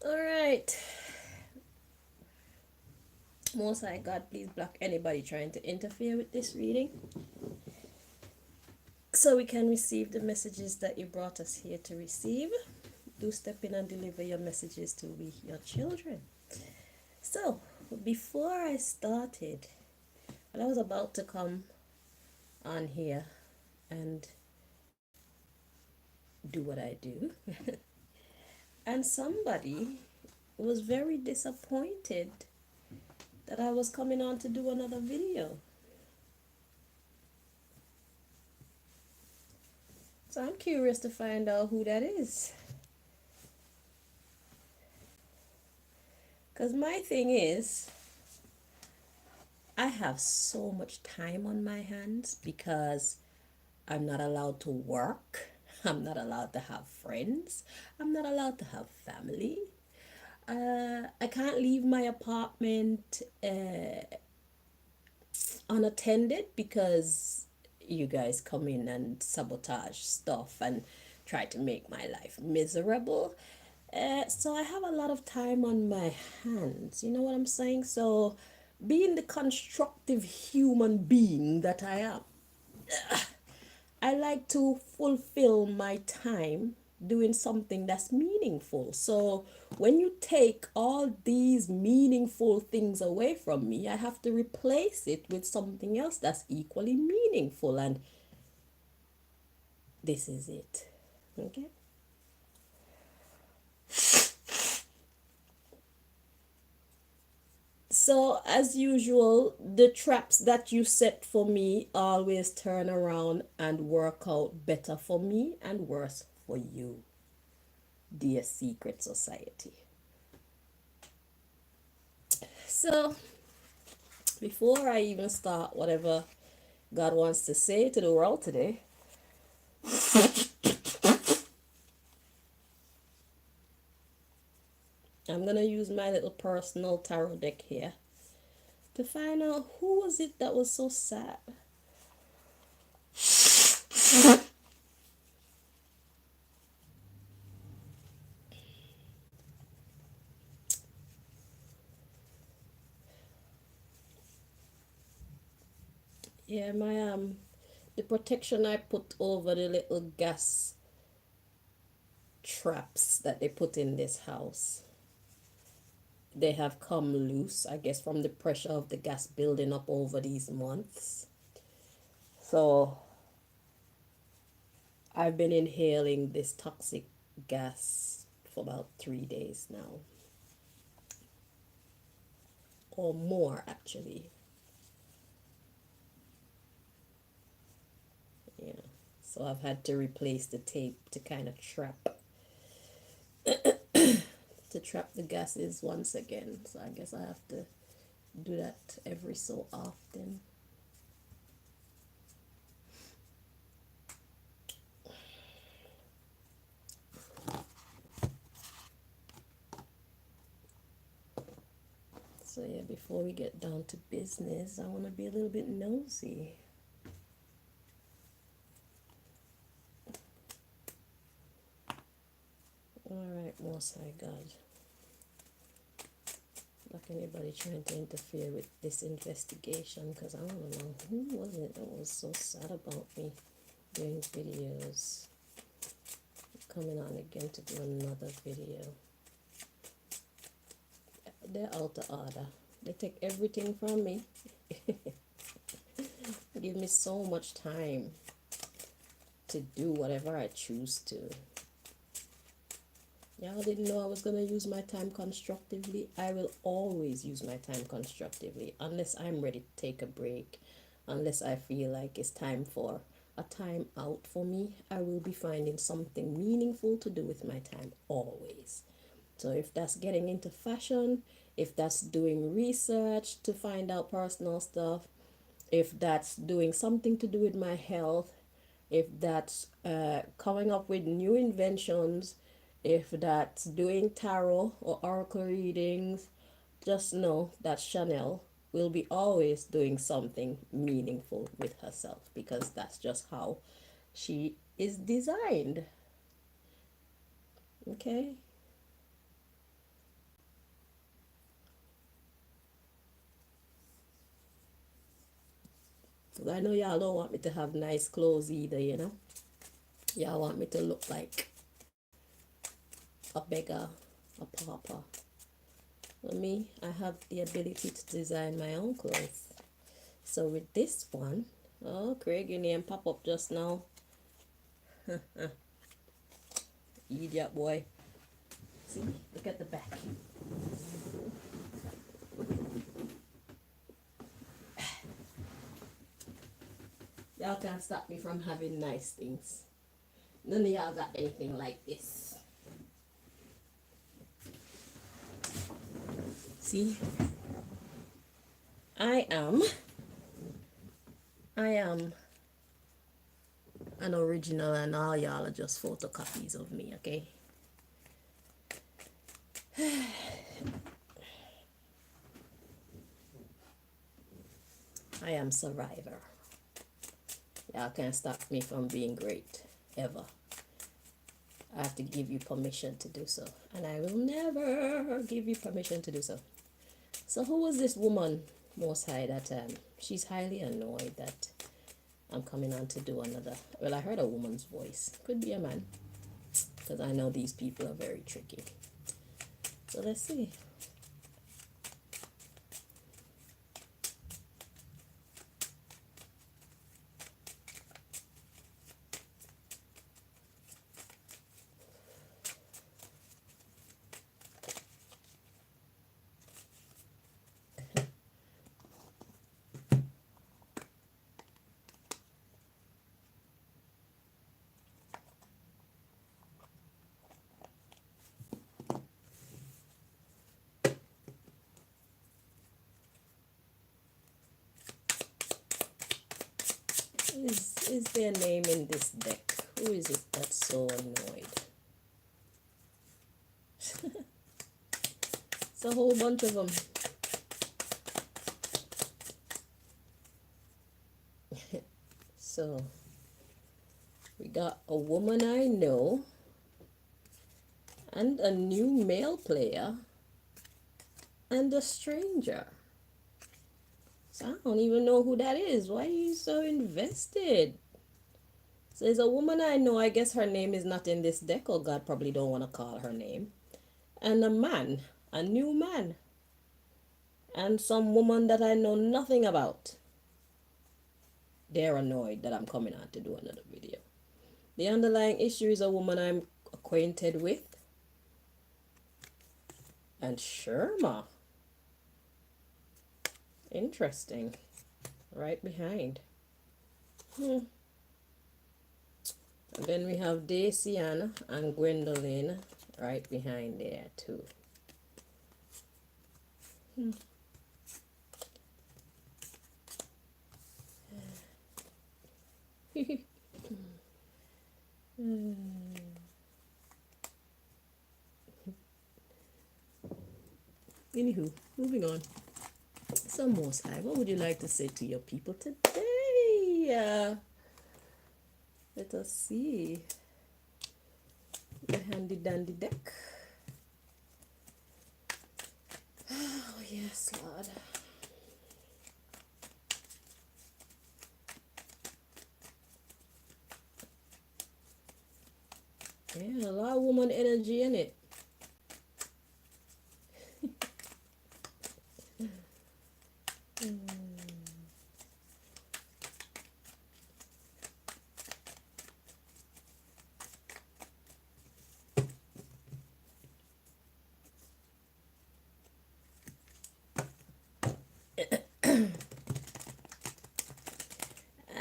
All right. Most High God, please block anybody trying to interfere with this reading so we can receive the messages that you brought us here to receive. Do step in and deliver your messages to we, your children. So, before I started, I was about to come on here and do what I do, and somebody was very disappointed that I was coming on to do another video. So I'm curious to find out who that is. Because my thing is, I have so much time on my hands because I'm not allowed to work. I'm not allowed to have friends. I'm not allowed to have family. I can't leave my apartment unattended because you guys come in and sabotage stuff and try to make my life miserable. So I have a lot of time on my hands. You know what I'm saying? So, being the constructive human being that I am, I like to fulfill my time doing something that's meaningful. So when you take all these meaningful things away from me, I have to replace it with something else that's equally meaningful. And this is it. Okay? So, as usual, the traps that you set for me always turn around and work out better for me and worse for you, dear secret society. So, before I even start whatever God wants to say to the world today, I'm going to use my little personal tarot deck here to find out who was it that was so sad. Yeah, my the protection I put over the little gas traps that they put in this house, they have come loose, I guess, from the pressure of the gas building up over these months. So I've been inhaling this toxic gas for about 3 days now, or more actually. Yeah. So I've had to replace the tape to kind of trap the gases once again. So I guess I have to do that every so often. So yeah, before we get down to business, I want to be a little bit nosy. All right, Most High God. Like anybody trying to interfere with this investigation, because I want to know who was it that was so sad about me doing videos. Coming on again to do another video. They're out of order. They take everything from me. Give me so much time to do whatever I choose to. Y'all didn't know I was going to use my time constructively. I will always use my time constructively unless I'm ready to take a break. Unless I feel like it's time for a time out for me, I will be finding something meaningful to do with my time always. So if that's getting into fashion, if that's doing research to find out personal stuff, if that's doing something to do with my health, if that's coming up with new inventions, if that's doing tarot or oracle readings, just know that Chanel will be always doing something meaningful with herself because that's just how she is designed. Okay? Because I know y'all don't want me to have nice clothes either, you know. Y'all want me to look like a beggar, a pauper. For me, I have the ability to design my own clothes. So with this one, oh, Craig, your name pop up just now. Idiot boy. See, look at the back. Y'all can't stop me from having nice things. None of y'all got anything like this. See, I am an original, and all y'all are just photocopies of me, okay? I am Survivor. Y'all can't stop me from being great, ever. I have to give you permission to do so, and I will never give you permission to do so. So who was this woman, Most High, that she's highly annoyed that I'm coming on to do another. Well, I heard a woman's voice. Could be a man, because I know these people are very tricky. So let's see. Is their name in this deck? Who is it that's so annoyed? It's a whole bunch of them. So, we got a woman I know, and a new male player, and a stranger. So I don't even know who that is. Why are you so invested? So there's a woman I know, I guess her name is not in this deck, or God probably don't want to call her name. And a man, a new man. And some woman that I know nothing about. They're annoyed that I'm coming on to do another video. The underlying issue is a woman I'm acquainted with. And Sherma. Interesting. Right behind. And then we have Dacian and Gwendolyn right behind there too. Anywho, moving on. So Most High, what would you like to say to your people today? Let us see. The handy dandy deck. Oh yes, Lord. Yeah, a lot of woman energy in it.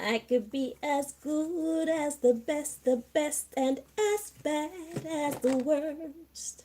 I could be as good as the best, and as bad as the worst.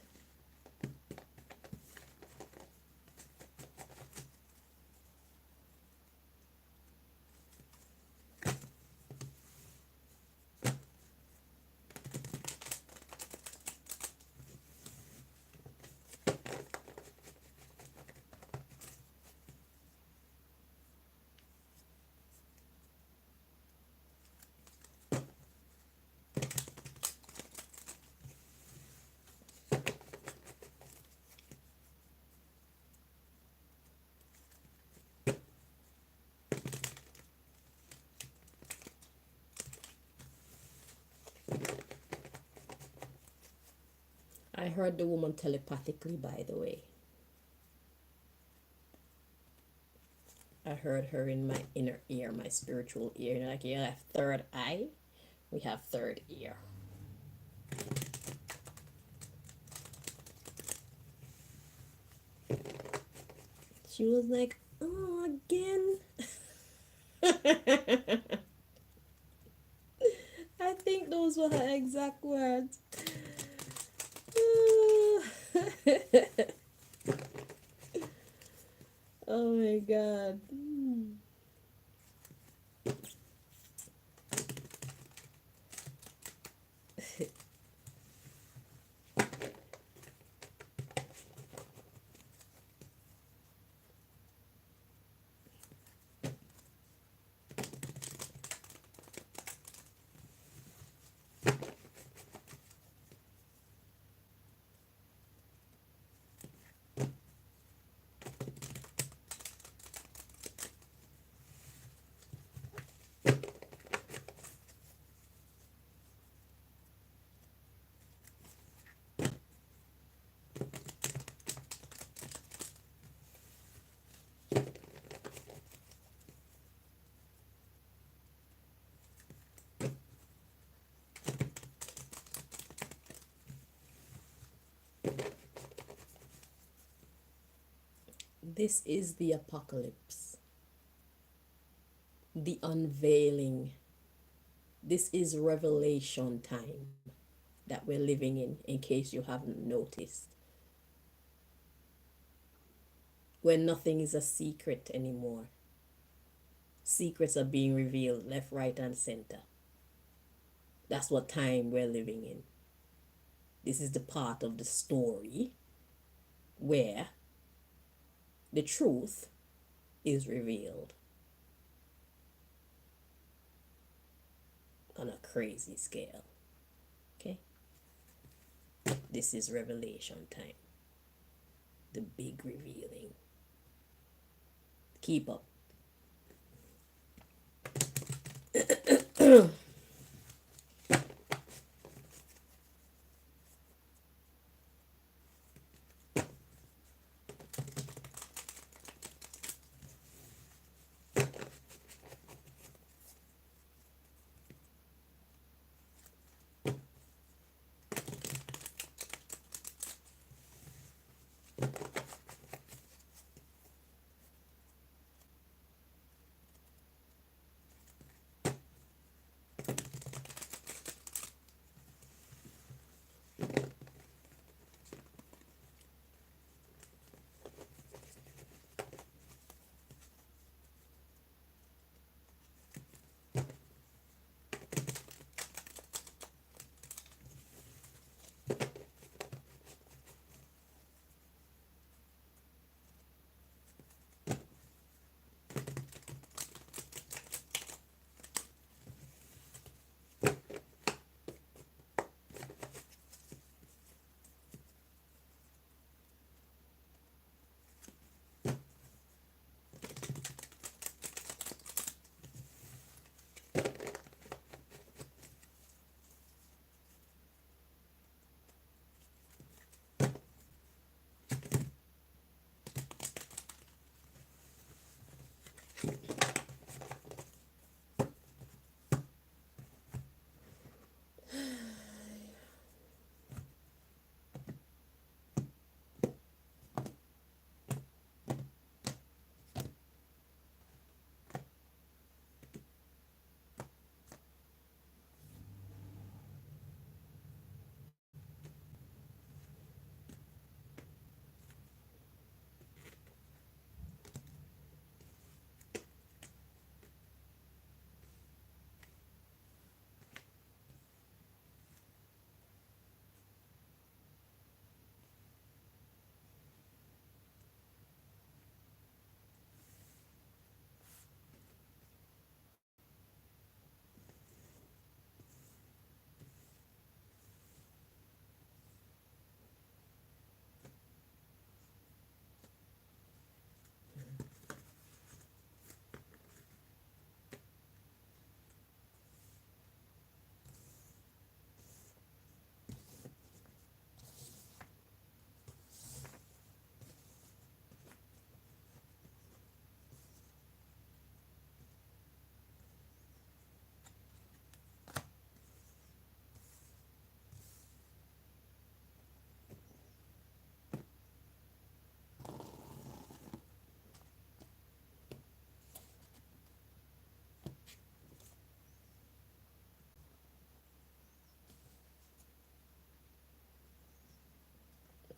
I heard the woman telepathically, by the way. I heard her in my inner ear, my spiritual ear. Like, you have third eye, we have third ear. She was like, oh, again. I think those were her exact words. Oh my god. This is the apocalypse, the unveiling. This is revelation time that we're living in case you haven't noticed. Where nothing is a secret anymore. Secrets are being revealed left, right, and center. That's what time we're living in. This is the part of the story where the truth is revealed on a crazy scale. Okay? This is revelation time. The big revealing. Keep up.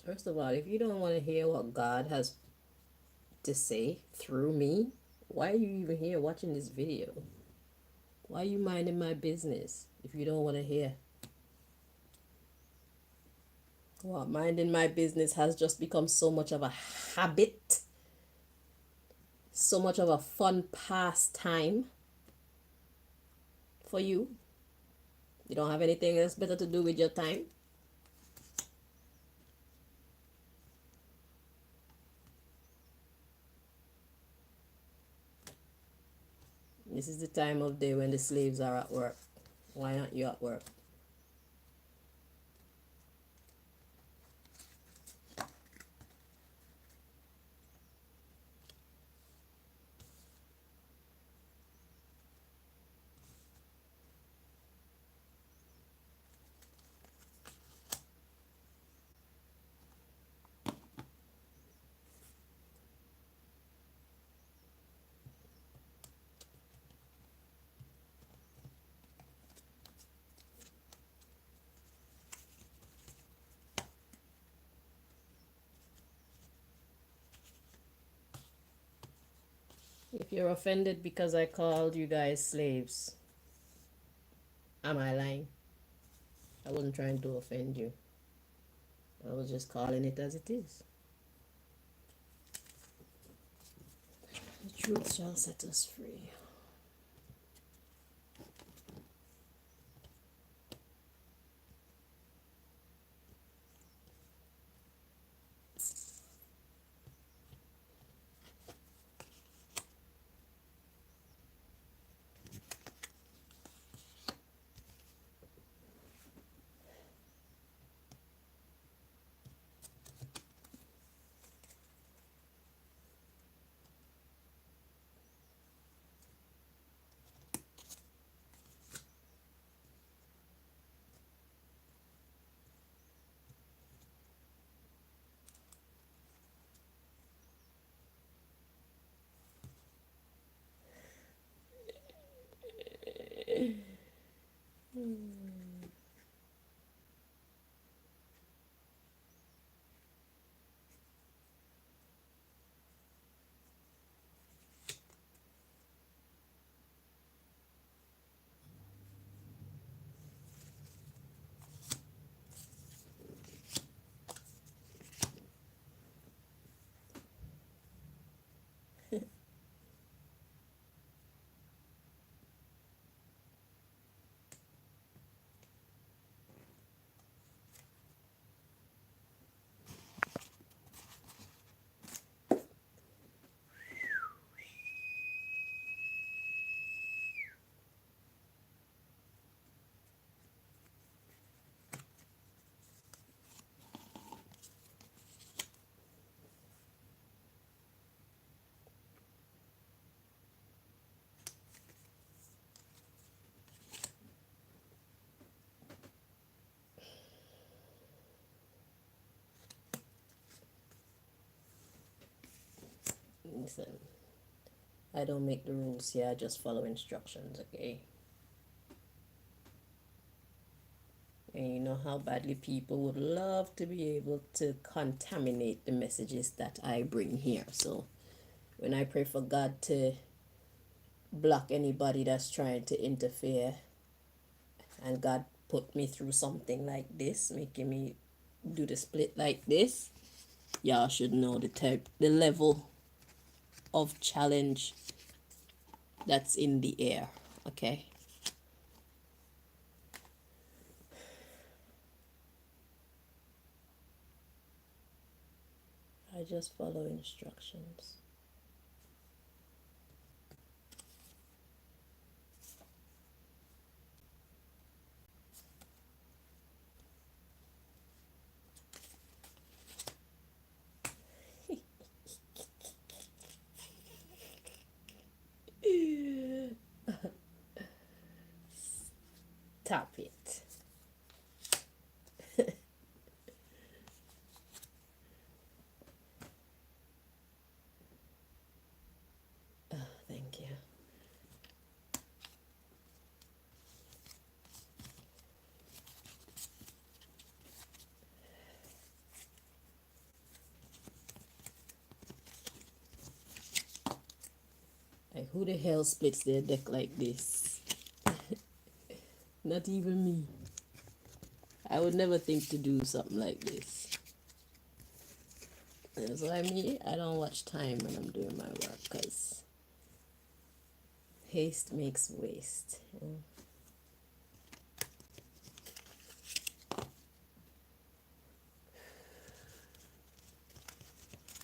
First of all, if you don't want to hear what God has to say through me, why are you even here watching this video? Why are you minding my business if you don't want to hear? Well, minding my business has just become so much of a habit, so much of a fun pastime for you. You don't have anything else better to do with your time? This is the time of day when the slaves are at work. Why aren't you at work? If you're offended because I called you guys slaves, am I lying? I wasn't trying to offend you. I was just calling it as it is. The truth shall set us free. Listen, I don't make the rules here, I just follow instructions, okay? And you know how badly people would love to be able to contaminate the messages that I bring here. So when I pray for God to block anybody that's trying to interfere, and God put me through something like this, making me do the split like this, y'all should know the level of challenge that's in the air, okay? I just follow instructions. Tap it. Oh, thank you. Who the hell splits their deck like this? Not even me. I would never think to do something like this. That's why I don't watch time when I'm doing my work, because haste makes waste.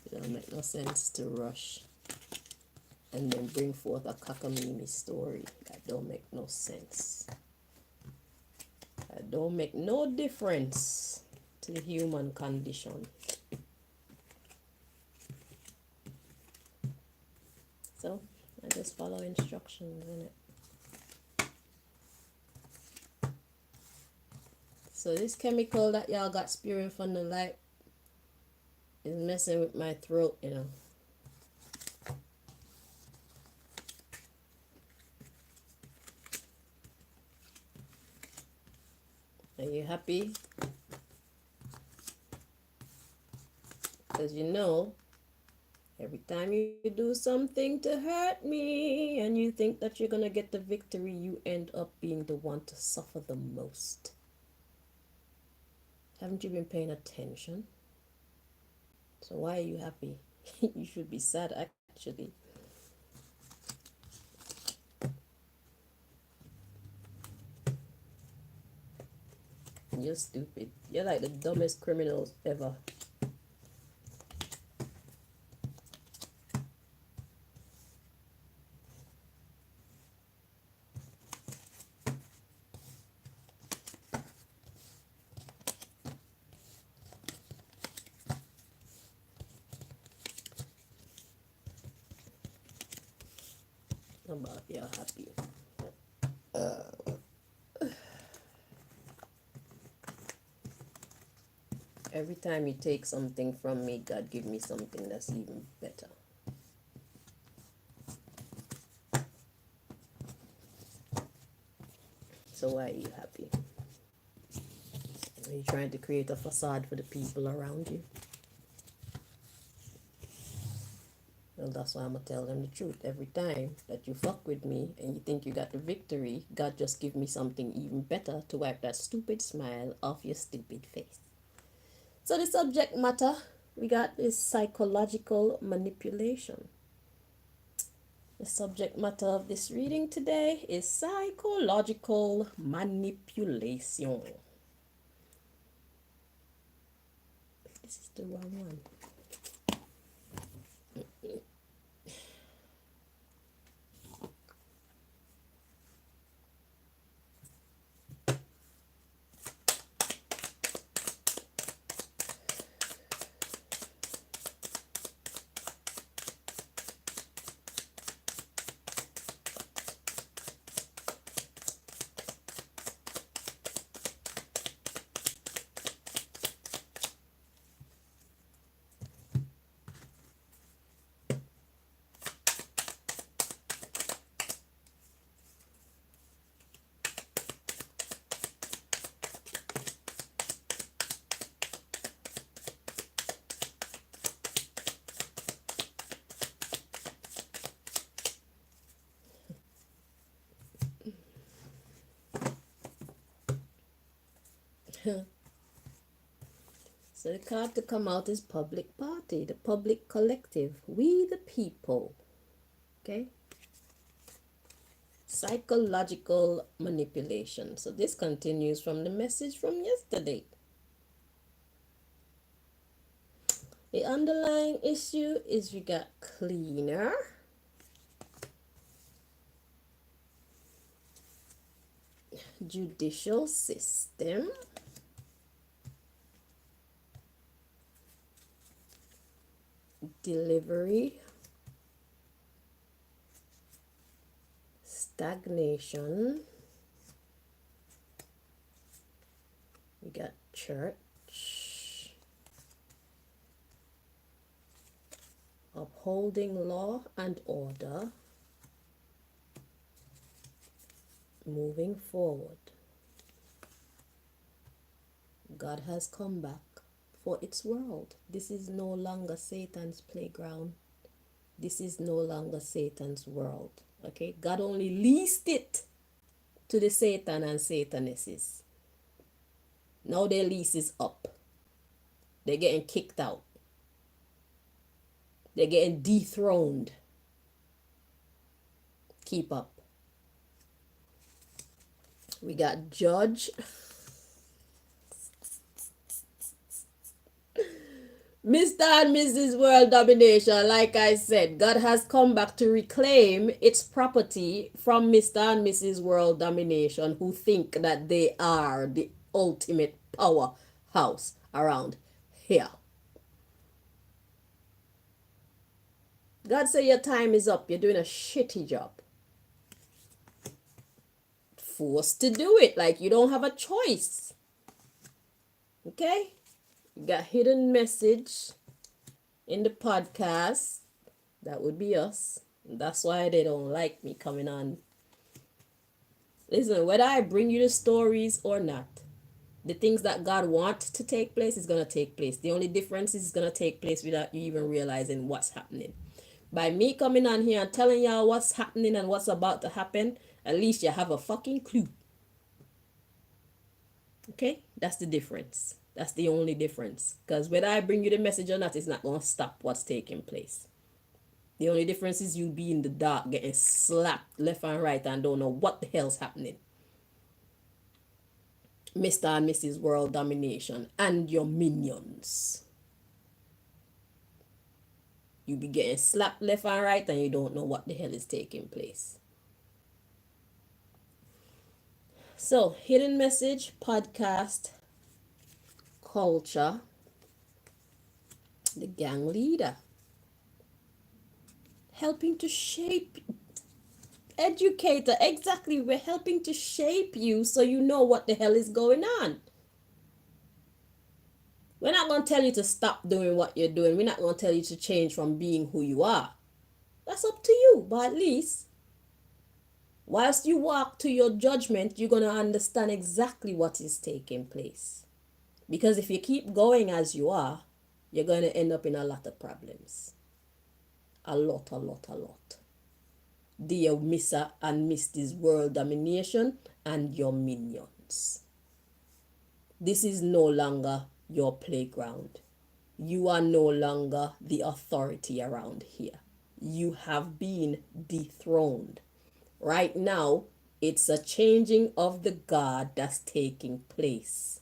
It don't make no sense to rush and then bring forth a cockamamie story. That don't make no sense. That don't make no difference to the human condition. So I just follow instructions, innit? So this chemical that y'all got spewing from the light is messing with my throat, you know. Are you happy? Because you know, every time you do something to hurt me and you think that you're going to get the victory, you end up being the one to suffer the most. Haven't you been paying attention? So why are you happy? You should be sad, actually. You're stupid. You're like the dumbest criminals ever. About you're happy. Every time you take something from me, God give me something that's even better. So why are you happy? Are you trying to create a facade for the people around you? Well, that's why I'm going to tell them the truth. Every time that you fuck with me and you think you got the victory, God just give me something even better to wipe that stupid smile off your stupid face. So the subject matter we got is psychological manipulation. The subject matter of this reading today is psychological manipulation. This is the wrong one. So the card to come out is public party, the public collective, we the people. Okay? Psychological manipulation. So this continues from the message from yesterday. The underlying issue is we got cleaner, judicial system, delivery, stagnation, we got church, upholding law and order, moving forward. God has come back for its world. This is no longer Satan's playground. This is no longer Satan's world. Okay? God only leased it to the Satan and Satanesses. Now their lease is up. They're getting kicked out. They're getting dethroned. Keep up. We got Judge. Mr. and Mrs. World Domination, like I said, God has come back to reclaim its property from Mr. and Mrs. World Domination, who think that they are the ultimate powerhouse around here. God said your time is up. You're doing a shitty job. Forced to do it, like you don't have a choice. Okay? You got hidden message in the podcast. That would be us. That's why they don't like me coming on. Listen, whether I bring you the stories or not, the things that God wants to take place is going to take place. The only difference is it's going to take place without you even realizing what's happening. By me coming on here and telling y'all what's happening and what's about to happen, at least you have a fucking clue. Okay? That's the difference. That's the only difference. Because whether I bring you the message or not, it's not going to stop what's taking place. The only difference is you'll be in the dark getting slapped left and right and don't know what the hell's happening. Mr. and Mrs. World Domination and your minions. You be getting slapped left and right and you don't know what the hell is taking place. So, hidden message, podcast, culture, the gang leader. Helping to shape, educator, exactly. We're helping to shape you so you know what the hell is going on. We're not going to tell you to stop doing what you're doing. We're not going to tell you to change from being who you are. That's up to you. But at least, whilst you walk to your judgment, you're going to understand exactly what is taking place. Because if you keep going as you are, you're going to end up in a lot of problems. A lot. Dear Mr. and Mrs. World Domination and your minions. This is no longer your playground. You are no longer the authority around here. You have been dethroned. Right now, it's a changing of the guard that's taking place.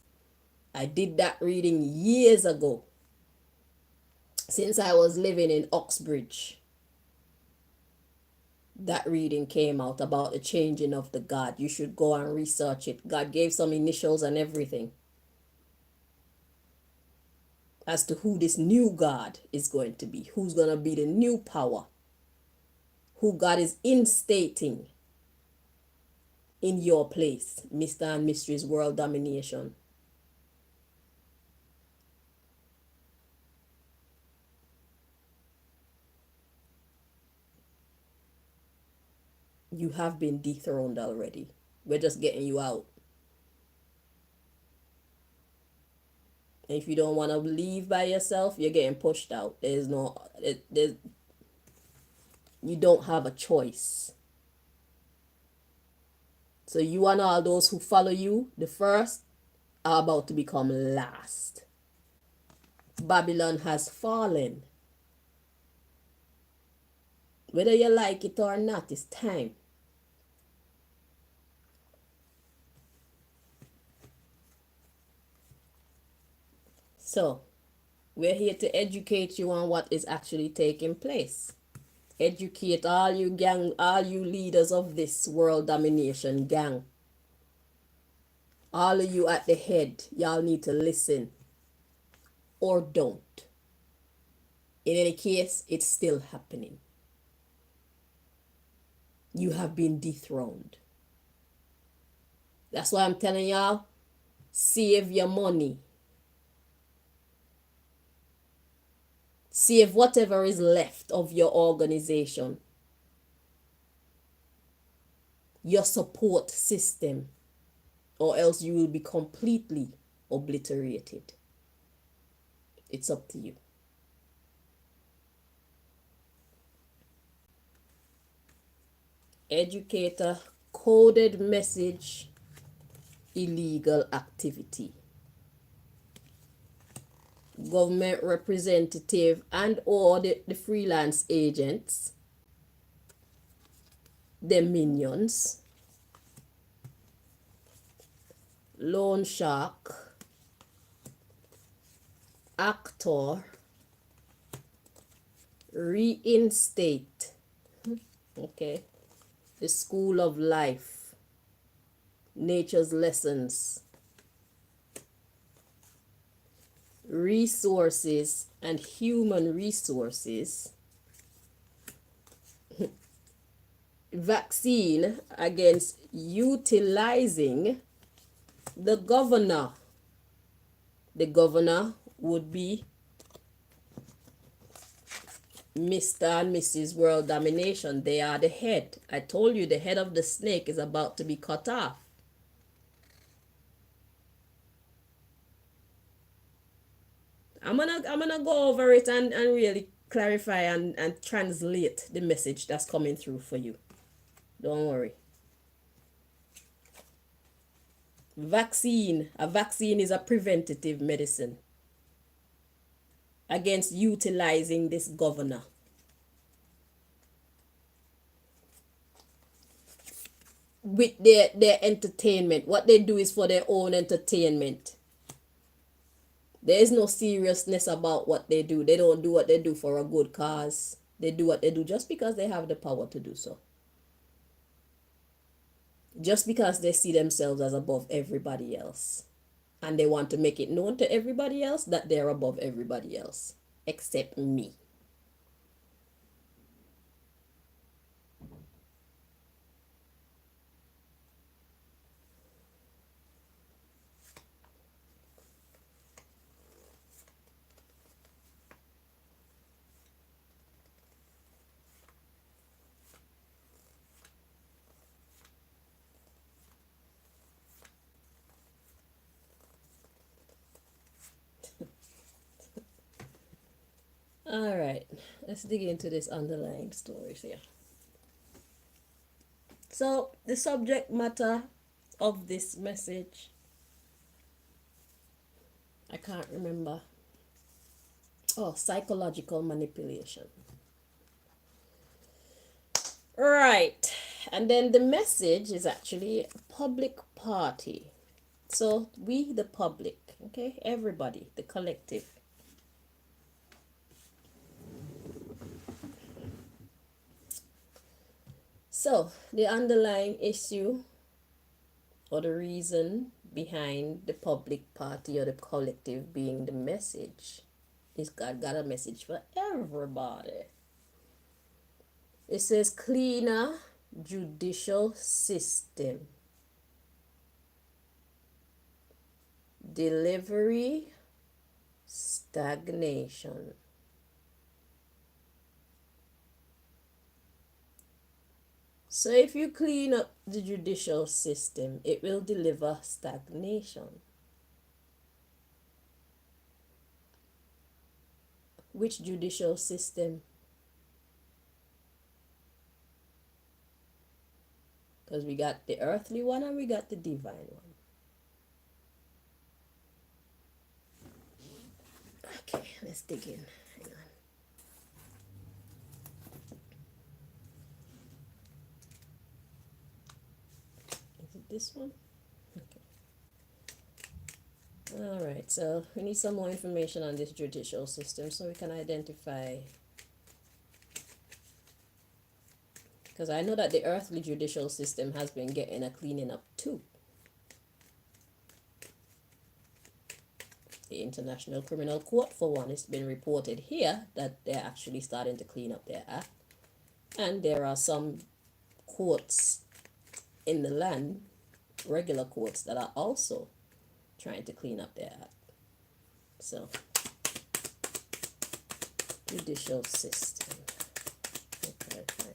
I did that reading years ago, since I was living in Oxbridge. That reading came out about the changing of the God. You should go and research it. God gave some initials and everything as to who this new God is going to be, who's going to be the new power, who God is instating in your place, Mr. and Mrs. World Domination. You have been dethroned already. We're just getting you out. And if you don't want to leave by yourself, you're getting pushed out. You don't have a choice. So you and all those who follow you, the first, are about to become last. Babylon has fallen. Whether you like it or not, it's time. So, we're here to educate you on what is actually taking place. Educate all you leaders of this world domination gang. All of you at the head, y'all need to listen. Or don't. In any case, it's still happening. You have been dethroned. That's why I'm telling y'all, save your money. Save whatever is left of your organization, your support system, or else you will be completely obliterated. It's up to you. educator coded message illegal activity. Government representative and or the freelance agents, the minions, loan shark, actor, reinstate, okay, the school of life, nature's lessons, resources and human resources, vaccine against utilizing the governor. The governor would be Mr. and Mrs. World Domination. They are the head. I told you the head of the snake is about to be cut off. I'm gonna go over it and really clarify and translate the message that's coming through for you. Don't worry. Vaccine. A vaccine is a preventative medicine against utilizing this governor. With their entertainment. What they do is for their own entertainment. There is no seriousness about what they do. They don't do what they do for a good cause. They do what they do just because they have the power to do so. Just because they see themselves as above everybody else. And they want to make it known to everybody else that they're above everybody else. Except me. All right, let's dig into this underlying stories here. So, the subject matter of this message, I can't remember. Oh, psychological manipulation. Right, and then the message is actually a public party. So, we, the public, okay, everybody, the collective. So, the underlying issue or the reason behind the public party or the collective being the message is God got a message for everybody. It says cleaner judicial system. Delivery stagnation. So if you clean up the judicial system, it will deliver stagnation. Which judicial system? Because we got the earthly one and we got the divine one. Okay, let's dig in. Hang on. Is it this one? Okay. All right, so we need some more information on this judicial system so we can identify. Because I know that the earthly judicial system has been getting a cleaning up too. The International Criminal Court, for one, it's been reported here that they're actually starting to clean up their act. And there are some courts in the land, regular courts, that are also trying to clean up their act. So, judicial system. Okay, fine.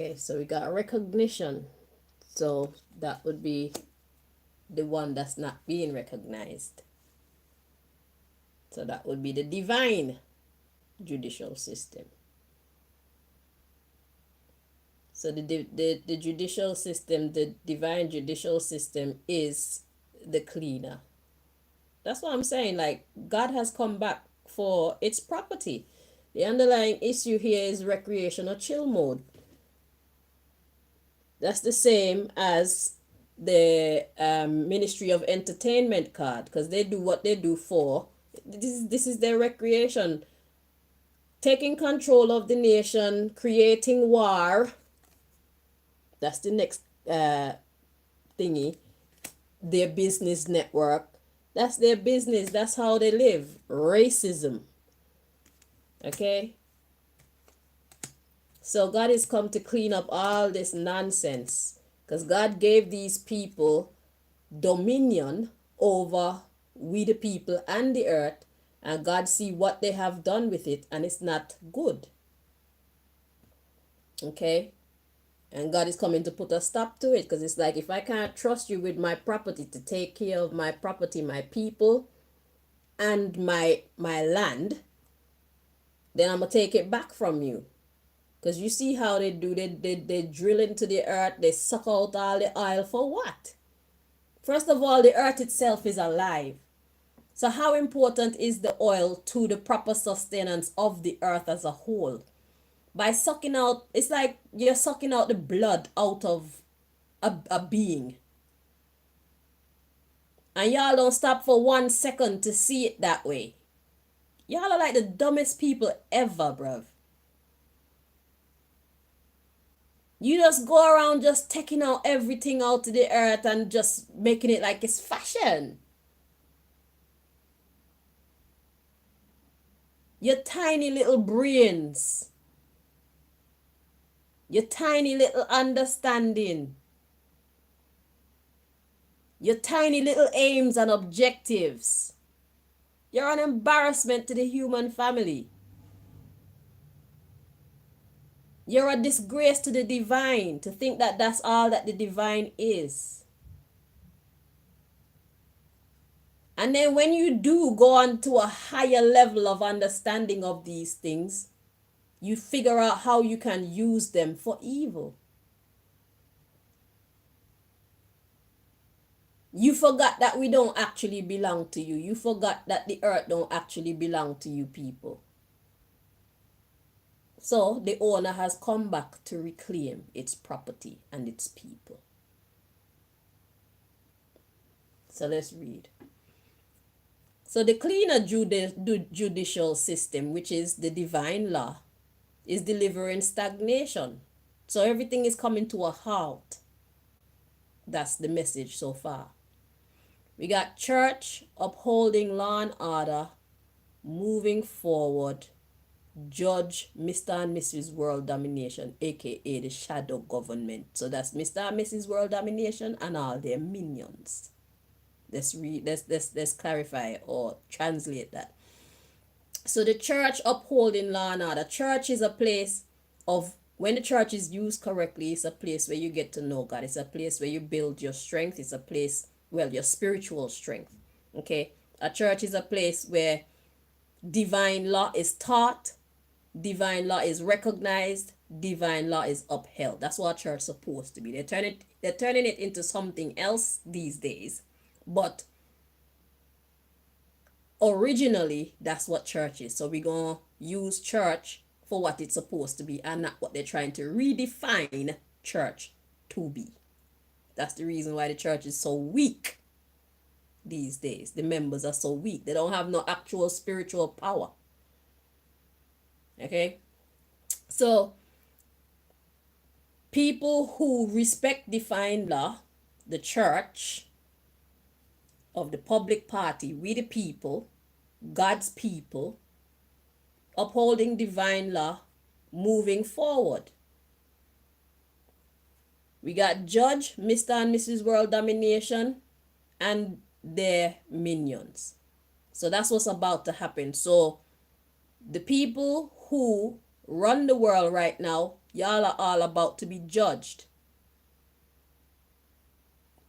Okay, so we got recognition. So that would be the one that's not being recognized. So that would be the divine judicial system. So the judicial system, the divine judicial system is the cleaner. That's what I'm saying. Like, God has come back for its property. The underlying issue here is recreation or chill mode. That's the same as the Ministry of Entertainment card, because they do what they do for. This is their recreation. Taking control of the nation, creating war. That's the next thingy. Their business network. That's their business. That's how they live. Racism. Okay? So God is come to clean up all this nonsense. Because God gave these people dominion over we the people and the earth. And God see what they have done with it. And it's not good. Okay? And God is coming to put a stop to it, because it's like, if I can't trust you with my property to take care of my property, my people, and my land, then I'm going to take it back from you. Because you see how they do. They drill into the earth. They suck out all the oil for what? First of all, the earth itself is alive. So how important is the oil to the proper sustenance of the earth as a whole? By sucking out, it's like you're sucking out the blood out of a being. And y'all don't stop for 1 second to see it that way. Y'all are like the dumbest people ever, bruv. You just go around just taking out everything out of the earth and just making it like it's fashion. Your tiny little brains. Your tiny little understanding. Your tiny little aims and objectives. You're an embarrassment to the human family. You're a disgrace to the divine, to think that that's all that the divine is. And then when you do go on to a higher level of understanding of these things, you figure out how you can use them for evil. You forgot that we don't actually belong to you. You forgot that the earth don't actually belong to you people. So the owner has come back to reclaim its property and its people. So let's read. So the cleaner judicial system, which is the divine law, is delivering stagnation. So everything is coming to a halt. That's the message so far. We got church upholding law and order, moving forward, judge Mr. and Mrs. World Domination, aka the shadow government. So that's Mr. and Mrs. World Domination and all their minions. Let's clarify or translate that. So the church upholding law and order. Church is a place of, when the church is used correctly, it's a place where you get to know God. It's a place where you build your strength. It's a place, well, your spiritual strength. Okay? A church is a place where divine law is taught, divine law is recognized, divine law is upheld. That's what a church is supposed to be. They're turning it into something else these days. But originally, that's what church is. So we're going to use church for what it's supposed to be and not what they're trying to redefine church to be. That's the reason why the church is so weak these days. The members are so weak. They don't have no actual spiritual power. Okay? So, people who respect divine law, the church of the public party, we the people, God's people, upholding divine law, moving forward. We got Judge, Mr. and Mrs. World Domination, and their minions. So that's what's about to happen. So the people who run the world right now Y'all are all about to be judged.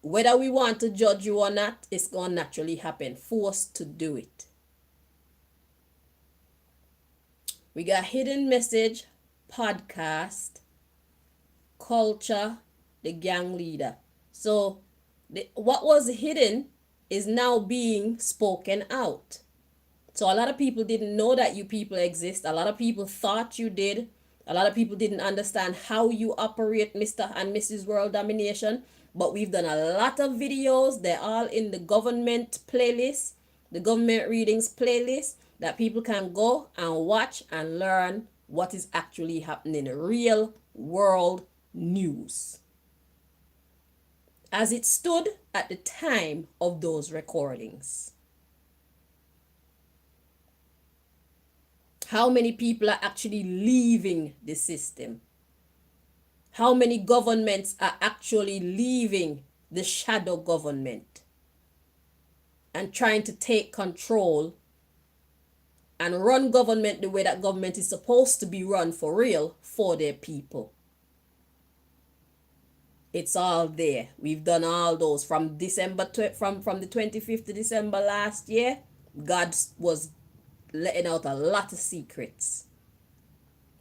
Whether we want to judge you or not, it's going to naturally happen. Forced to do it. We got Hidden Message, Podcast, Culture, the Gang Leader. So what was hidden is now being spoken out. So a lot of people didn't know that you people exist. A lot of people thought you did. A lot of people didn't understand how you operate, Mr. and Mrs. World Domination. But we've done a lot of videos. They're all in the government playlist, the government readings playlist, that people can go and watch and learn what is actually happening in real world news as it stood at the time of those recordings. How many people are actually leaving the system? How many governments are actually leaving the shadow government and trying to take control and run government the way that government is supposed to be run for real for their people? It's all there. We've done all those from December from the 25th of December last year. God was letting out a lot of secrets.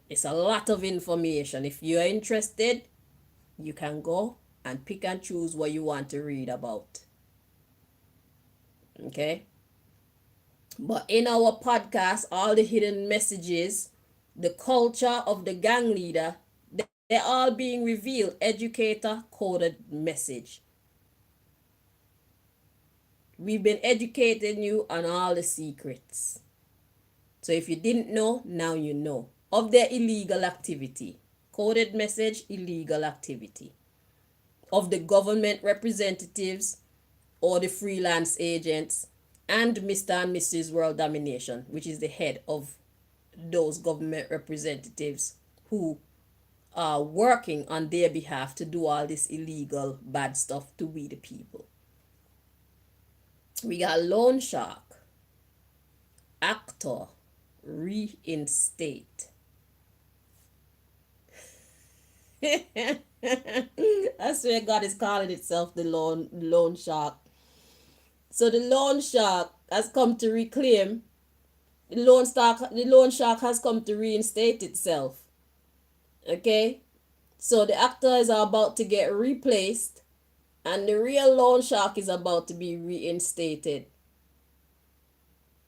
It's a lot of information. If you're interested, you can go and pick and choose what you want to read about. Okay? But in our podcast, all the hidden messages, the culture of the gang leader, they're all being revealed. Educator coded message. We've been educating you on all the secrets. So if you didn't know, now you know. Of their illegal activity. Coded message, illegal activity. Of the government representatives or the freelance agents and Mr. and Mrs. World Domination, which is the head of those government representatives who are working on their behalf to do all this illegal bad stuff to we the people. We got Loan Shark, Actor, Reinstate. I swear God is calling itself the loan shark. So the loan shark has come to reclaim. The loan shark has come to reinstate itself. Okay? So the actors are about to get replaced and the real loan shark is about to be reinstated.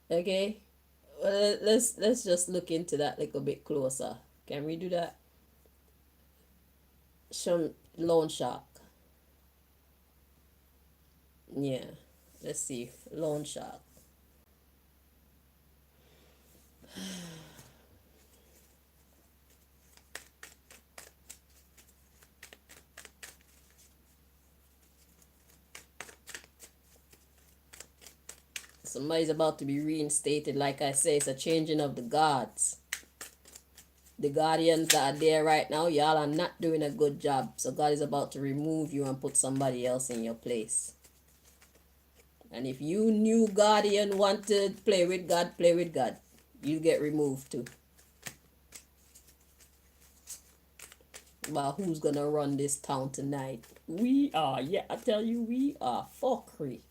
Okay? Well, let's just look into that a little bit closer. Can we do that? Some loan shark. Yeah. Let's see. Loan shark. Somebody's about to be reinstated. Like I say, it's a changing of the guards. The guardians that are there right now, y'all are not doing a good job. So God is about to remove you and put somebody else in your place. And if you new guardian want to play with God, play with God. You get removed too. But who's gonna run this town tonight? We are. Yeah, I tell you, we are fuckery.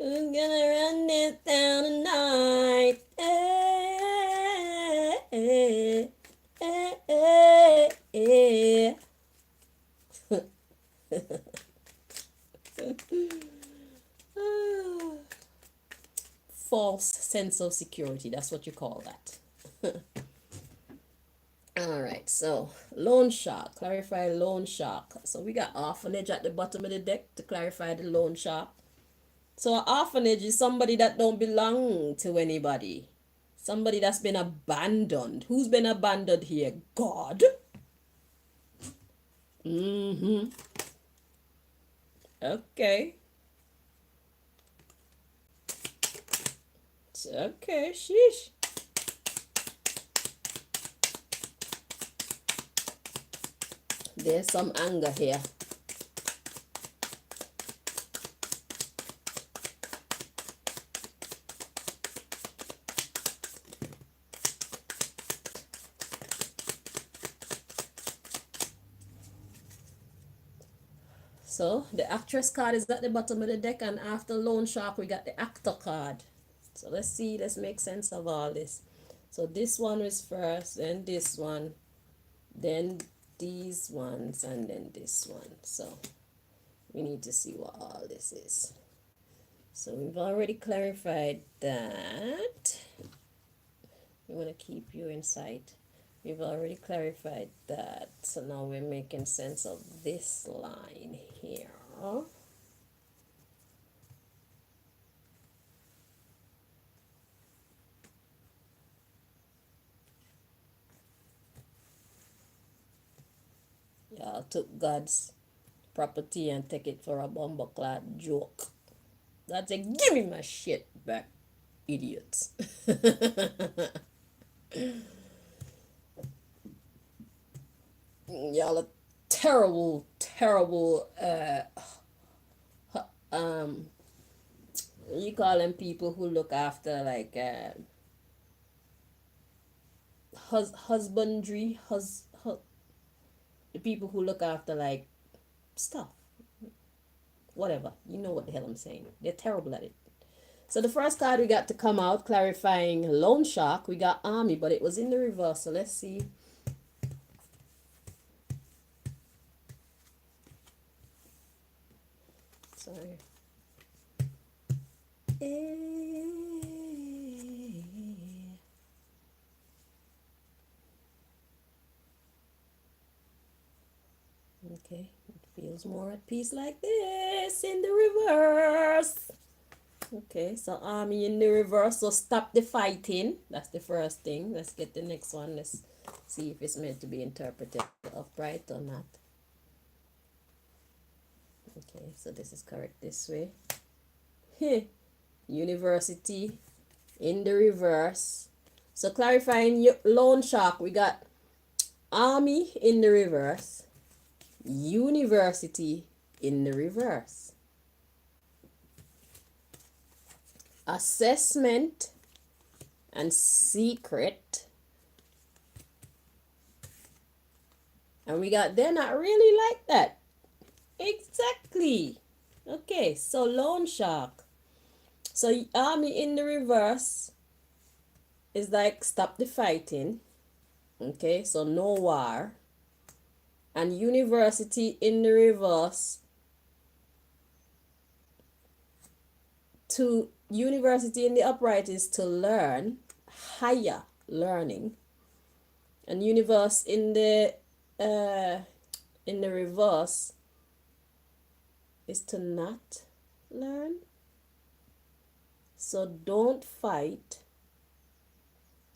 Who's gonna run this town tonight? False sense of security. That's what you call that. All right, so loan shark, clarify loan shark. So we got orphanage at the bottom of the deck to clarify the loan shark. So an orphanage is somebody that don't belong to anybody. Somebody that's been abandoned. Who's been abandoned here? God. Okay. Okay, sheesh. There's some anger here. So the actress card is at the bottom of the deck, and after loan shark we got the actor card. So let's make sense of all this. So this one is first, then this one, then these ones, and then this one. So we need to see what all this is. So we've already clarified that. We want to keep you in sight. We've already clarified that. So now we're making sense of this line here. Y'all took God's property and take it for a bumbleclad joke. God said, give me my shit back, idiots. Y'all are terrible, terrible, you call them people who look after like husbandry, the people who look after like stuff, whatever, you know what the hell I'm saying. They're terrible at it. So the first card we got to come out clarifying loan shark, we got army, but it was in the reverse. So let's see. Sorry. Okay, it feels more at peace like this in the reverse. Okay, so army in the reverse, so stop the fighting. That's the first thing. Let's get the next one. Let's see if it's meant to be interpreted upright or not. Okay, so this is correct this way. University in the reverse. So clarifying loan shark, we got army in the reverse, university in the reverse, assessment and secret, and we got they're not really like that. Exactly. Okay, so loan shark. So army in the reverse is like stop the fighting. Okay, so no war. And university in the reverse, to university in the upright is to learn, higher learning. And universe in the reverse is to not learn. So don't fight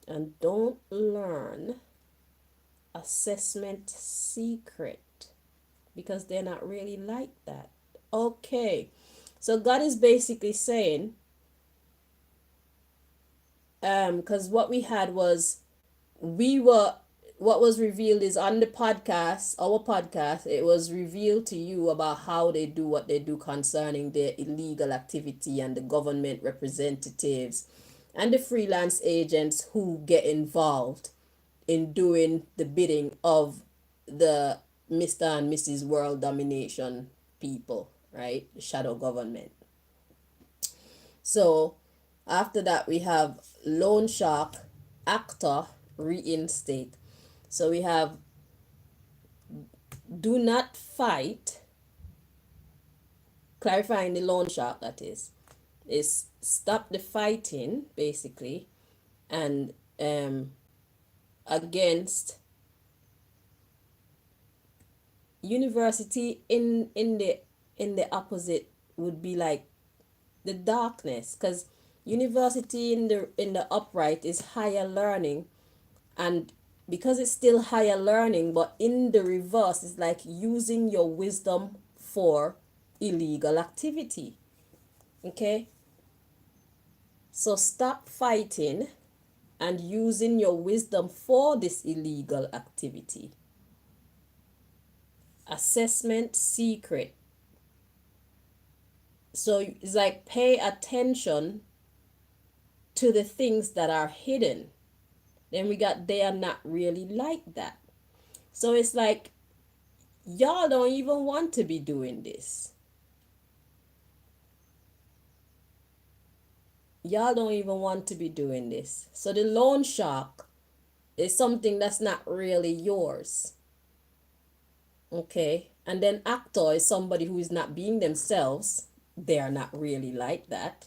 and don't learn assessment secret, because they're not really like that. Okay, so God is basically saying, because what we had was, what was revealed is on the podcast, our podcast, it was revealed to you about how they do what they do concerning their illegal activity, and the government representatives and the freelance agents who get involved in doing the bidding of the Mr. and Mrs. World Domination people, right? The shadow government. So after that, we have loan shark, actor, reinstate. So we have do not fight, clarifying the loan shark, that is stop the fighting, basically, and against university in the opposite would be like the darkness, because university in the upright is higher learning, and because it's still higher learning, but in the reverse is like using your wisdom for illegal activity. Okay, so stop fighting and using your wisdom for this illegal activity. Assessment secret. So it's like pay attention to the things that are hidden. Then we got they are not really like that. So it's like y'all don't even want to be doing this. Y'all don't even want to be doing this. So the loan shark is something that's not really yours. Okay. And then actor is somebody who is not being themselves. They are not really like that.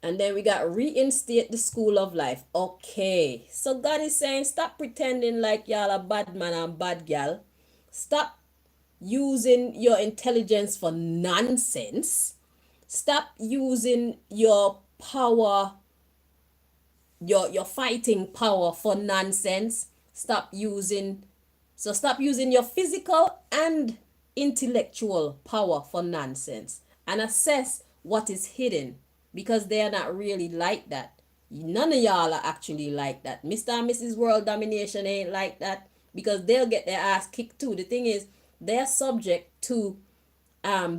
And then we got reinstate the school of life. Okay. So God is saying stop pretending like y'all a bad man and bad gal. Stop using your intelligence for nonsense. Stop using your power, your fighting power for nonsense. Stop using your physical and intellectual power for nonsense and assess what is hidden, because they are not really like that. None of y'all are actually like that. Mr. and Mrs. World Domination ain't like that, because they'll get their ass kicked too. The thing is, they're subject to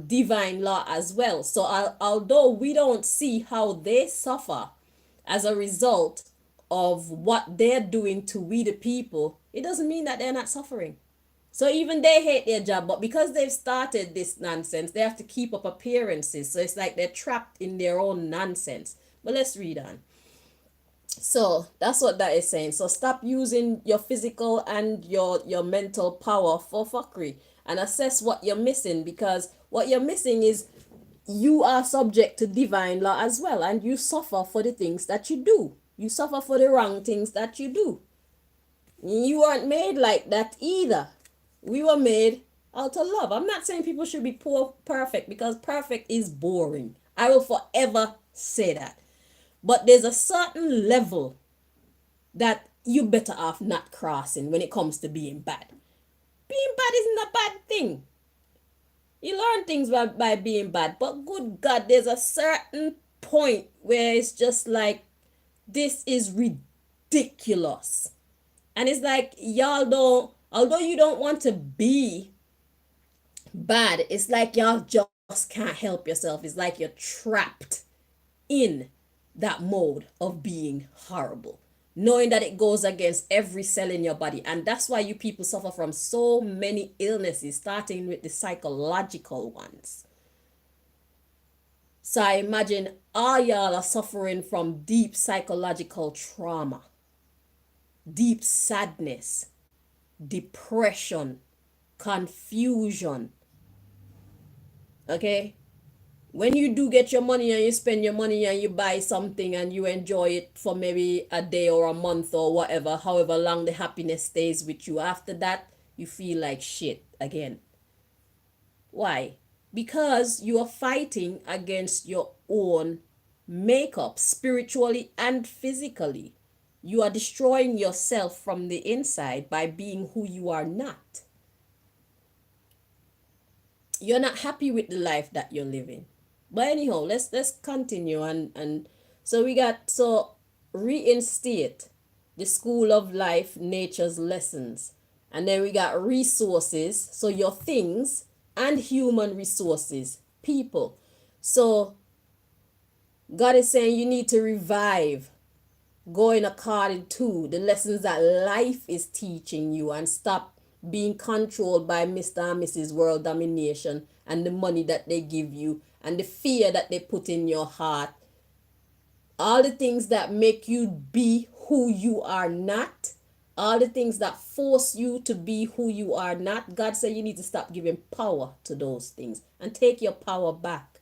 divine law as well. So although we don't see how they suffer as a result of what they're doing to we the people, it doesn't mean that they're not suffering. So even they hate their job, but because they've started this nonsense, they have to keep up appearances. So it's like they're trapped in their own nonsense. But let's read on. So that's what that is saying. So stop using your physical and your mental power for fuckery, and assess what you're missing, because what you're missing is you are subject to divine law as well, and you suffer for the things that you do. You suffer for the wrong things that you do. You weren't made like that either. We were made out of love. I'm not saying people should be poor perfect, because perfect is boring. I will forever say that. But there's a certain level that you better off not crossing when it comes to being bad. Being bad isn't a bad thing. You learn things by being bad, but good God, there's a certain point where it's just like, this is ridiculous. And it's like, y'all don't, although you don't want to be bad, it's like y'all just can't help yourself. It's like you're trapped in that mode of being horrible, knowing that it goes against every cell in your body. And that's why you people suffer from so many illnesses, starting with the psychological ones. So I imagine all y'all are suffering from deep psychological trauma, deep sadness, depression, confusion. Okay? When you do get your money and you spend your money and you buy something and you enjoy it for maybe a day or a month or whatever, however long the happiness stays with you, after that, you feel like shit again. Why? Because you are fighting against your own makeup, spiritually and physically. You are destroying yourself from the inside by being who you are not. You're not happy with the life that you're living. But anyhow, let's continue, and so we got, so reinstate the school of life, nature's lessons. And then we got resources, so your things, and human resources, people. So God is saying you need to revive, going according to the lessons that life is teaching you, and stop being controlled by Mr. and Mrs. World Domination and the money that they give you and the fear that they put in your heart. All the things that make you be who you are not, all the things that force you to be who you are not. God said you need to stop giving power to those things and take your power back.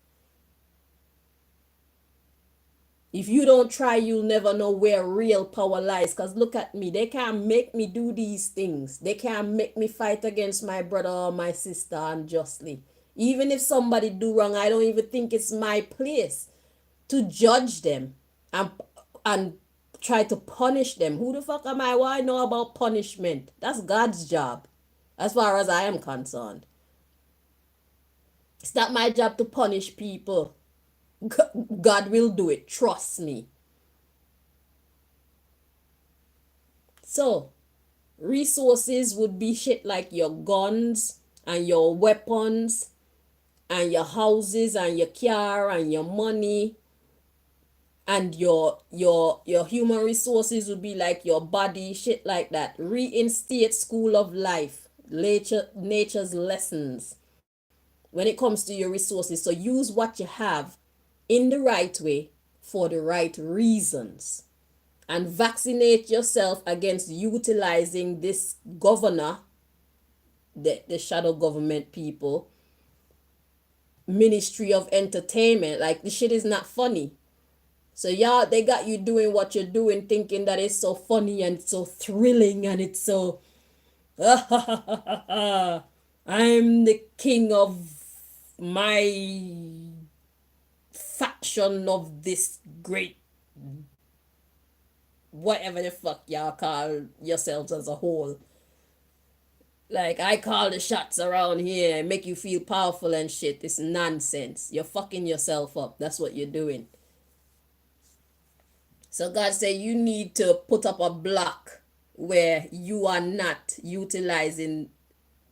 If you don't try, you'll never know where real power lies. Because look at me. They can't make me do these things. They can't make me fight against my brother or my sister unjustly. Even if somebody do wrong, I don't even think it's my place to judge them and try to punish them. Who the fuck am I? What I know about punishment? That's God's job, as far as I am concerned. It's not my job to punish people. God will do it. Trust me. So, Resources would be shit like your guns and your weapons and your houses and your car and your money, and your human resources would be like your body, shit like that. Reinstate school of life, nature's lessons when it comes to your resources. So use what you have in the right way for the right reasons, and vaccinate yourself against utilizing this governor, the shadow government people, Ministry of Entertainment. Like, this shit is not funny. So y'all, they got you doing what you're doing, thinking that it's so funny and so thrilling and it's so I'm the king of my faction of this great whatever the fuck y'all call yourselves as a whole. Like, I call the shots around here and make you feel powerful and shit. It's nonsense. You're fucking yourself up. That's what you're doing. So God said you need to put up a block where you are not utilizing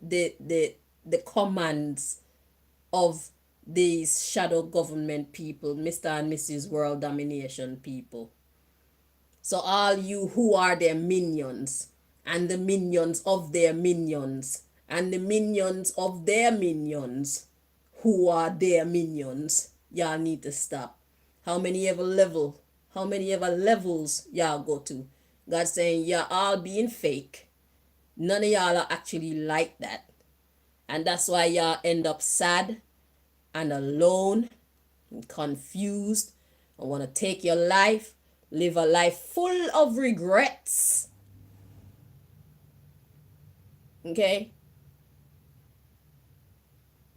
the commands of these shadow government people, Mr. and Mrs. World Domination people. So all you who are their minions, and the minions of their minions, and the minions of their minions, who are their minions, y'all need to stop. How many ever levels y'all go to? God saying y'all all being fake. None of y'all are actually like that. And that's why y'all end up sad and alone and confused and want to take your life, live a life full of regrets. Okay?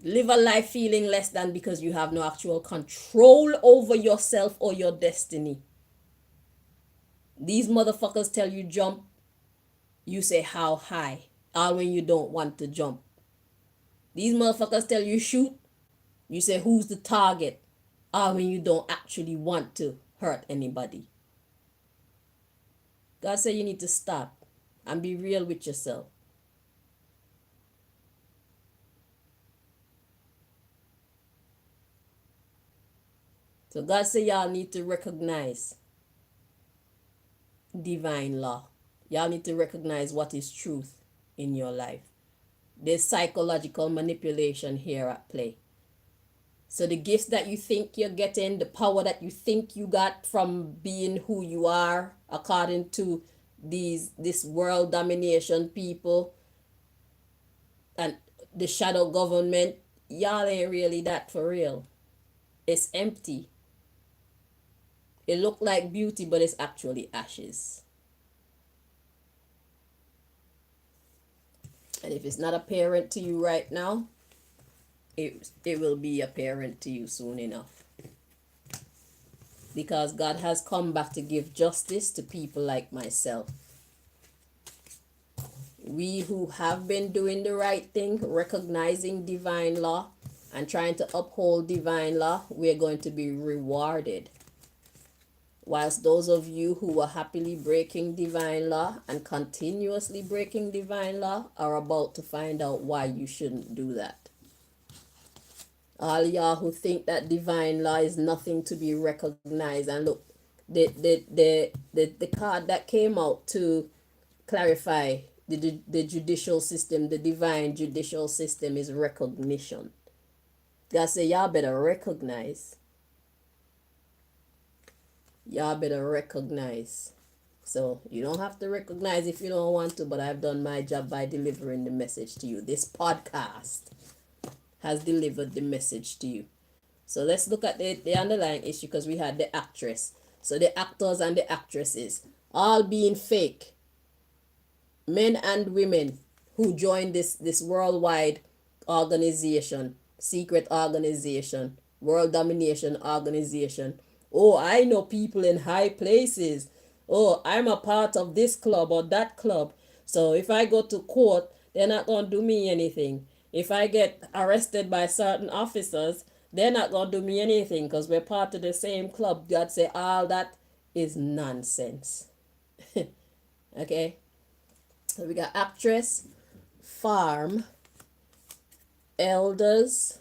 Live a life feeling less than because you have no actual control over yourself or your destiny. These motherfuckers tell you jump, you say how high, all when you don't want to jump. These motherfuckers tell you shoot, you say who's the target, all when you don't actually want to hurt anybody. God said you need to stop and be real with yourself. So God said y'all need to recognize divine law. Y'all need to recognize what is truth in your life. There's psychological manipulation here at play. So the gifts that you think you're getting, the power that you think you got from being who you are, according to this world domination people and the shadow government, y'all ain't really that for real. It's empty. It look like beauty, but it's actually ashes. And if it's not apparent to you right now, it will be apparent to you soon enough. Because God has come back to give justice to people like myself. We who have been doing the right thing, recognizing divine law, and trying to uphold divine law, we're going to be rewarded. Whilst those of you who are happily breaking divine law and continuously breaking divine law are about to find out why you shouldn't do that. All y'all who think that divine law is nothing to be recognized, and look, the card that came out to clarify the judicial system, the divine judicial system, is recognition. God say y'all better recognize. Y'all better recognize. So you don't have to recognize if you don't want to, but I've done my job by delivering the message to you. This podcast has delivered the message to you. So let's look at the underlying issue, because we had the actress. So the actors and the actresses all being fake. Men and women who joined this worldwide organization, secret organization, world domination organization. Oh, I know people in high places. Oh, I'm a part of this club or that club. So if I go to court, they're not going to do me anything. If I get arrested by certain officers, they're not going to do me anything because we're part of the same club. God say all that is nonsense. Okay? So we got actress, farm, elders,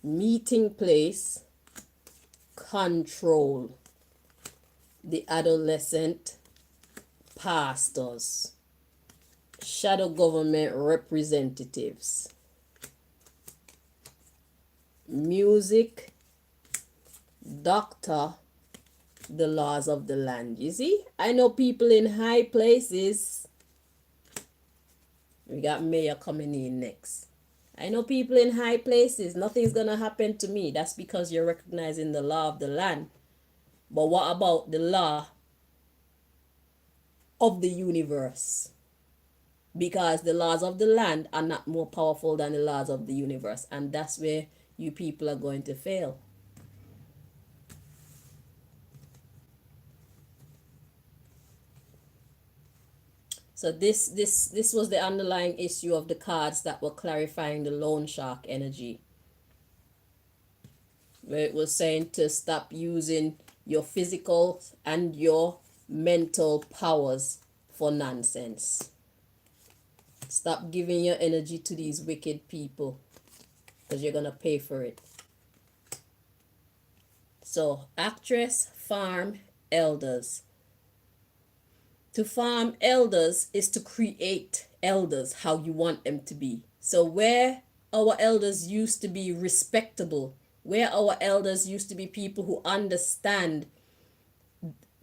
meeting place, control, the adolescent, pastors, shadow government representatives, music, doctor, the laws of the land. You see, I know people in high places. We got mayor coming in next. I know people in high places. Nothing's gonna happen to me. That's because you're recognizing the law of the land. But what about the law of the universe? Because the laws of the land are not more powerful than the laws of the universe. And that's where you people are going to fail. So this was the underlying issue of the cards that were clarifying the loan shark energy. Where it was saying to stop using your physical and your mental powers for nonsense. Stop giving your energy to these wicked people, because you're going to pay for it. So, actress, farm, elders. To farm elders is to create elders how you want them to be. So where our elders used to be respectable, where our elders used to be people who understand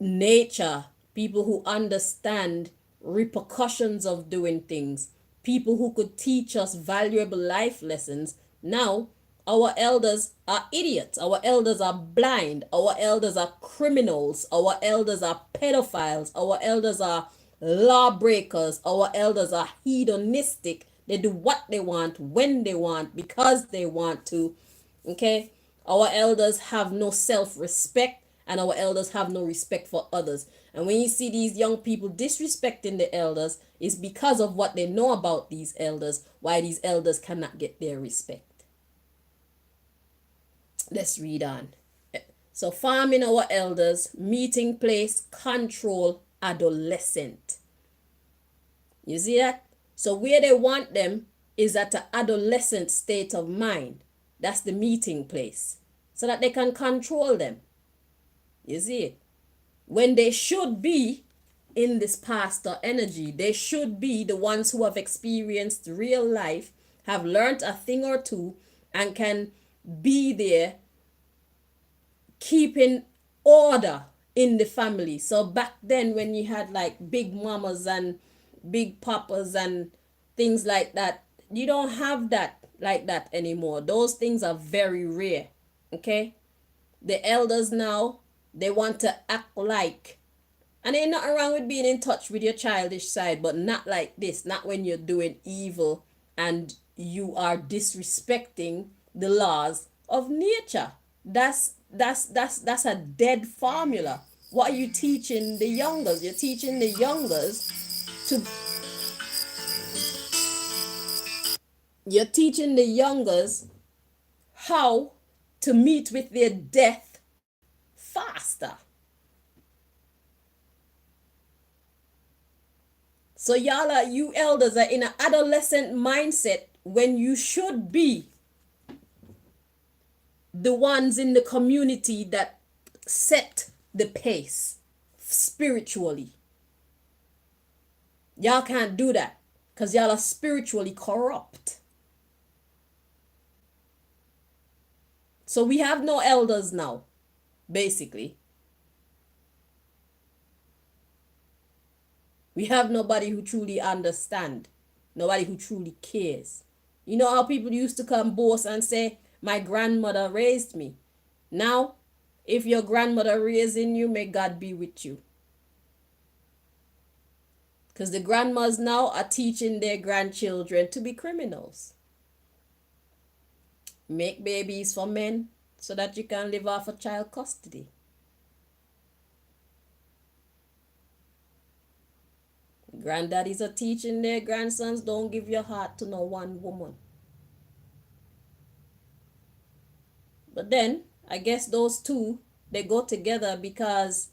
nature, people who understand repercussions of doing things, people who could teach us valuable life lessons. Now, our elders are idiots. Our elders are blind. Our elders are criminals. Our elders are pedophiles. Our elders are lawbreakers. Our elders are hedonistic. They do what they want, when they want, because they want to. Okay? Our elders have no self-respect, and our elders have no respect for others. And when you see these young people disrespecting the elders, it's because of what they know about these elders, why these elders cannot get their respect. Let's read on. So farming our elders, meeting place, control, adolescent. You see that? So where they want them is at an adolescent state of mind. That's the meeting place. So that they can control them. You see it? When they should be in this pastor energy, they should be the ones who have experienced real life, have learned a thing or two, and can be there keeping order in the family. So back then when you had like big mamas and big papas and things like that, you don't have that like that anymore. Those things are very rare. Okay? The elders now, they want to act like, and ain't nothing wrong with being in touch with your childish side, but not like this, not when you're doing evil and you are disrespecting the laws of nature. That's a dead formula. What are you teaching the youngers? You're teaching the youngers to you're teaching the youngers how to meet with their death faster. So you elders are in an adolescent mindset when you should be the ones in the community that set the pace spiritually. Y'all can't do that because y'all are spiritually corrupt. So we have no elders now, basically. We have nobody who truly understands, nobody who truly cares. You know how people used to come boast and say, my grandmother raised me. Now, if your grandmother raising you, may God be with you. Because the grandmas now are teaching their grandchildren to be criminals. Make babies for men so that you can live off of child custody. Granddaddies are teaching their grandsons, don't give your heart to no one woman. But then, I guess those two, they go together because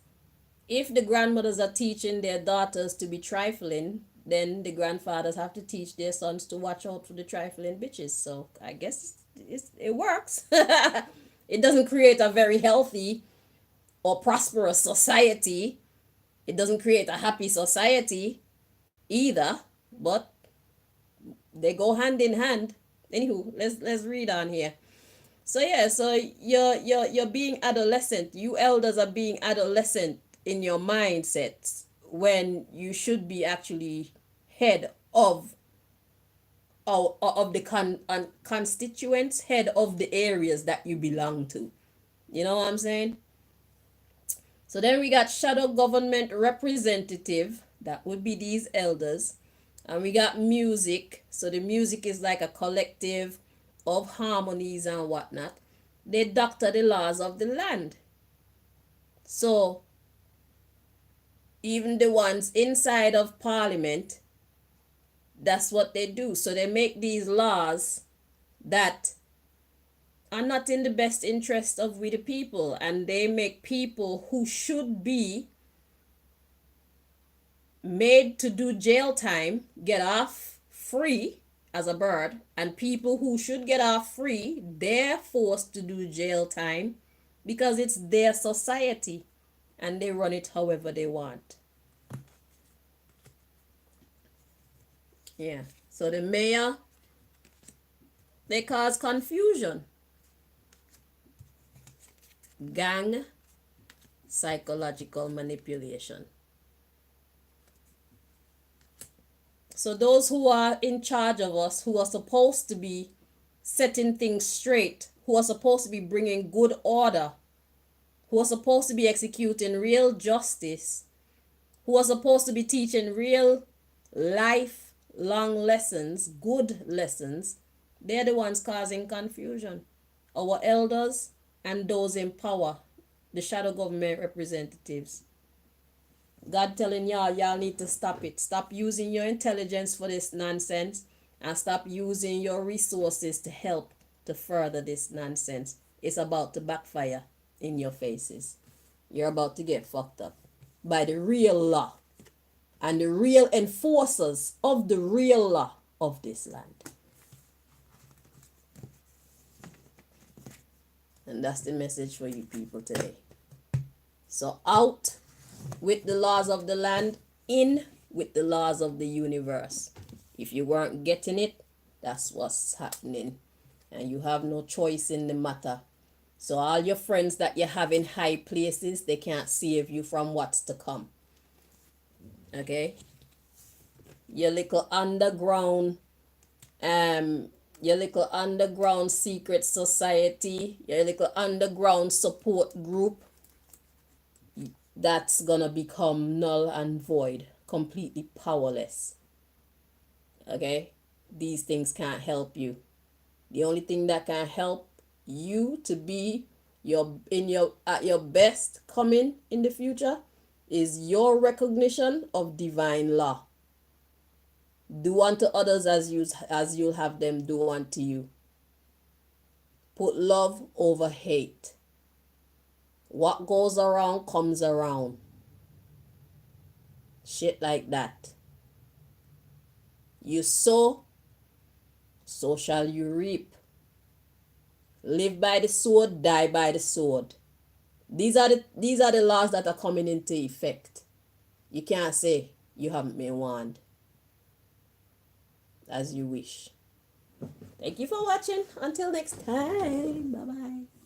if the grandmothers are teaching their daughters to be trifling, then the grandfathers have to teach their sons to watch out for the trifling bitches. So I guess it works. It doesn't create a very healthy or prosperous society. It doesn't create a happy society either, but they go hand in hand. Anywho, let's read on here. So yeah, so you're being adolescent. You elders are being adolescent in your mindsets when you should be actually head of the constituents, head of the areas that you belong to. You know what I'm saying? So then we got shadow government representative. That would be these elders. And we got music. So the music is like a collective of harmonies and whatnot. They doctor the laws of the land. So even the ones inside of parliament, that's what they do. So they make these laws that are not in the best interest of we the people, and they make people who should be made to do jail time get off free as a bird, and people who should get off free, they're forced to do jail time because it's their society and they run it however they want. Yeah, so the mayor, they cause confusion, gang, psychological manipulation. So those who are in charge of us, who are supposed to be setting things straight, who are supposed to be bringing good order, who are supposed to be executing real justice, who are supposed to be teaching real lifelong lessons, good lessons, they're the ones causing confusion. Our elders and those in power, the shadow government representatives. God telling y'all need to stop it. Stop using your intelligence for this nonsense and stop using your resources to help to further this nonsense. It's about to backfire in your faces. You're about to get fucked up by the real law and the real enforcers of the real law of this land. And that's the message for you people today. So out with the laws of the land, in with the laws of the universe. If you weren't getting it, that's what's happening. And you have no choice in the matter. So all your friends that you have in high places, they can't save you from what's to come. Okay? Your little underground secret society, your little underground support group, that's gonna become null and void, completely powerless. Okay? These things can't help you. The only thing that can help you to be at your best coming in the future is your recognition of divine law. Do unto others as you'll have them do unto you. Put love over hate. What goes around comes around. Shit like that. You sow, so shall you reap. Live by the sword, die by the sword. These are the laws that are coming into effect. You can't say you haven't been warned. As you wish. Thank you for watching. Until next time. Bye-bye.